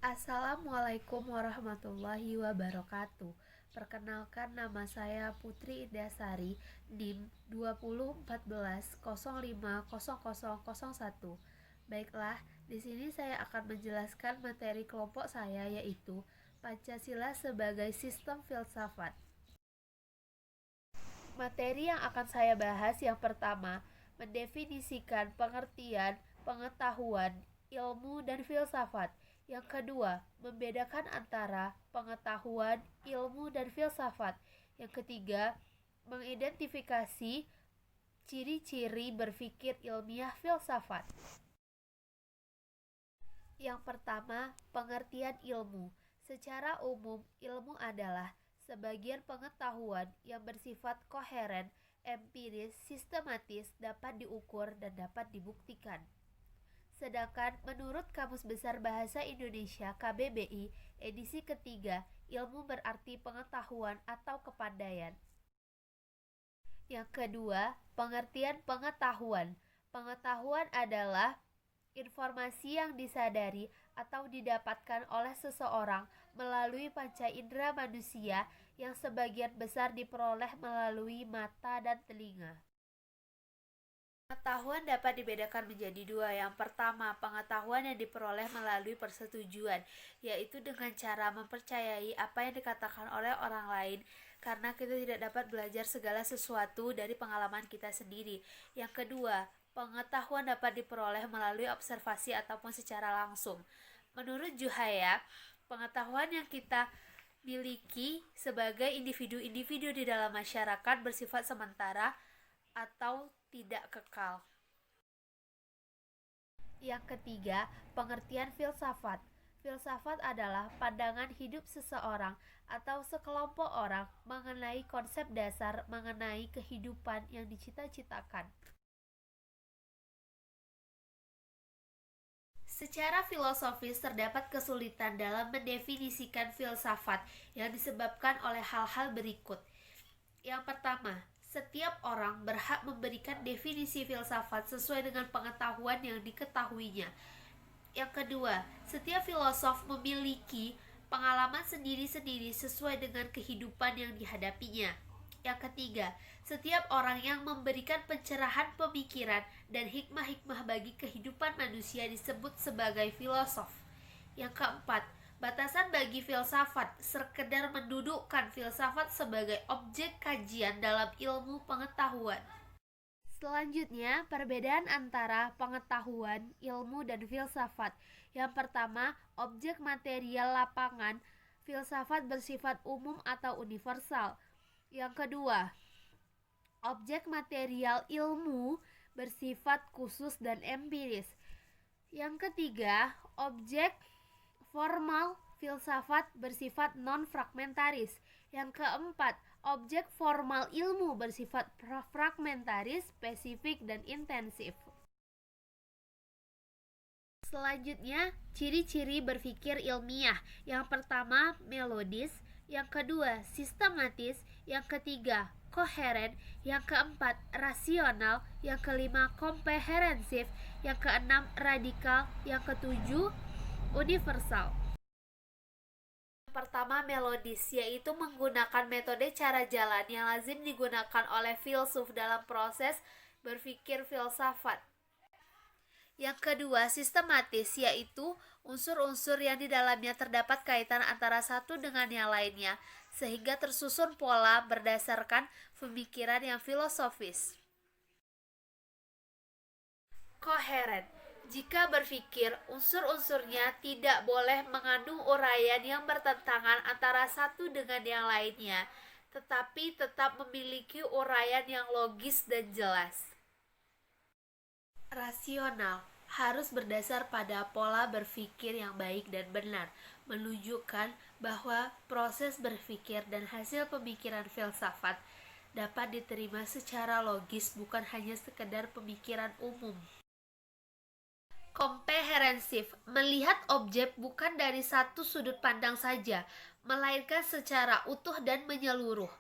Assalamualaikum warahmatullahi wabarakatuh. Perkenalkan, nama saya Putri Indasari, NIM 2014 050001. Baiklah, di sini saya akan menjelaskan materi kelompok saya, yaitu Pancasila sebagai sistem filsafat. Materi yang akan saya bahas yang pertama, mendefinisikan pengertian, pengetahuan, ilmu, dan filsafat. Yang kedua, membedakan antara pengetahuan, ilmu, dan filsafat. Yang ketiga, mengidentifikasi ciri-ciri berpikir ilmiah filsafat. Yang pertama, pengertian ilmu. Secara umum, ilmu adalah sebagian pengetahuan yang bersifat koheren, empiris, sistematis, dapat diukur, dan dapat dibuktikan. Sedangkan menurut Kamus Besar Bahasa Indonesia KBBI edisi ketiga, ilmu berarti pengetahuan atau kepandaian. Yang kedua, pengertian pengetahuan. Pengetahuan adalah informasi yang disadari atau didapatkan oleh seseorang melalui panca indera manusia yang sebagian besar diperoleh melalui mata dan telinga. Pengetahuan dapat dibedakan menjadi dua. Yang pertama, pengetahuan yang diperoleh melalui persetujuan, yaitu dengan cara mempercayai apa yang dikatakan oleh orang lain, karena kita tidak dapat belajar segala sesuatu dari pengalaman kita sendiri. Yang kedua, pengetahuan dapat diperoleh melalui observasi ataupun secara langsung. Menurut Juhaya, pengetahuan yang kita miliki sebagai individu-individu di dalam masyarakat bersifat sementara atau tidak kekal. Yang ketiga, pengertian filsafat. Filsafat adalah pandangan hidup seseorang atau sekelompok orang mengenai konsep dasar mengenai kehidupan yang dicita-citakan. Secara filosofis terdapat kesulitan dalam mendefinisikan filsafat yang disebabkan oleh hal-hal berikut. Yang pertama, setiap orang berhak memberikan definisi filsafat sesuai dengan pengetahuan yang diketahuinya. Yang kedua, setiap filosof memiliki pengalaman sendiri-sendiri sesuai dengan kehidupan yang dihadapinya. Yang ketiga, setiap orang yang memberikan pencerahan pemikiran dan hikmah-hikmah bagi kehidupan manusia disebut sebagai filosof. Yang keempat, batasan bagi filsafat sekedar mendudukkan filsafat sebagai objek kajian dalam ilmu pengetahuan. Selanjutnya, perbedaan antara pengetahuan, ilmu, dan filsafat. Yang pertama, objek material lapangan. Filsafat bersifat umum atau universal. Yang kedua, objek material ilmu bersifat khusus dan empiris. Yang ketiga, objek formal filsafat bersifat non-fragmentaris. Yang keempat, objek formal ilmu bersifat fragmentaris, spesifik, dan intensif. Selanjutnya, ciri-ciri berpikir ilmiah. Yang pertama, melodis. Yang kedua, sistematis. Yang ketiga, koheren. Yang keempat, rasional. Yang kelima, komprehensif. Yang keenam, radikal. Yang ketujuh, universal. Yang pertama, melodis, yaitu menggunakan metode cara jalan yang lazim digunakan oleh filsuf dalam proses berpikir filsafat. Yang kedua, sistematis, yaitu unsur-unsur yang di dalamnya terdapat kaitan antara satu dengan yang lainnya, sehingga tersusun pola berdasarkan pemikiran yang filosofis. Koheren, jika berpikir, unsur-unsurnya tidak boleh mengandung uraian yang bertentangan antara satu dengan yang lainnya, tetapi tetap memiliki uraian yang logis dan jelas. Rasional harus berdasar pada pola berpikir yang baik dan benar, menunjukkan bahwa proses berpikir dan hasil pemikiran filsafat dapat diterima secara logis, bukan hanya sekedar pemikiran umum. Komprehensif, melihat objek bukan dari satu sudut pandang saja, melainkan secara utuh dan menyeluruh,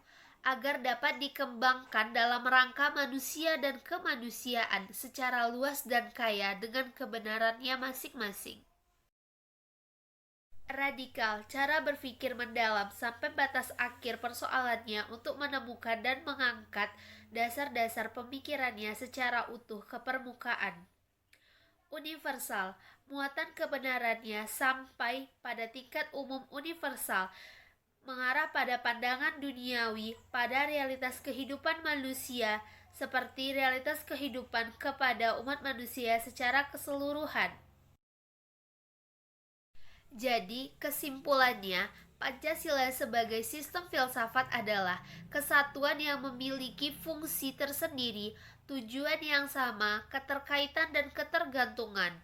agar dapat dikembangkan dalam rangka manusia dan kemanusiaan secara luas dan kaya dengan kebenarannya masing-masing. Radikal, cara berpikir mendalam sampai batas akhir persoalannya untuk menemukan dan mengangkat dasar-dasar pemikirannya secara utuh ke permukaan. Universal, muatan kebenarannya sampai pada tingkat umum universal, mengarah pada pandangan duniawi pada realitas kehidupan manusia seperti realitas kehidupan kepada umat manusia secara keseluruhan. Jadi, kesimpulannya, Pancasila sebagai sistem filsafat adalah kesatuan yang memiliki fungsi tersendiri, tujuan yang sama, keterkaitan dan ketergantungan.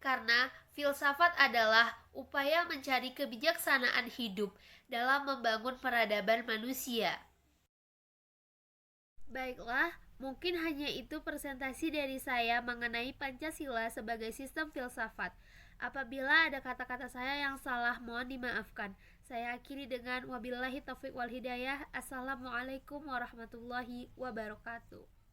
Karena filsafat adalah upaya mencari kebijaksanaan hidup dalam membangun peradaban manusia. Baiklah, mungkin hanya itu presentasi dari saya mengenai Pancasila sebagai sistem filsafat. Apabila ada kata-kata saya yang salah, mohon dimaafkan. Saya akhiri dengan wabillahi taufiq wal hidayah. Assalamualaikum warahmatullahi wabarakatuh.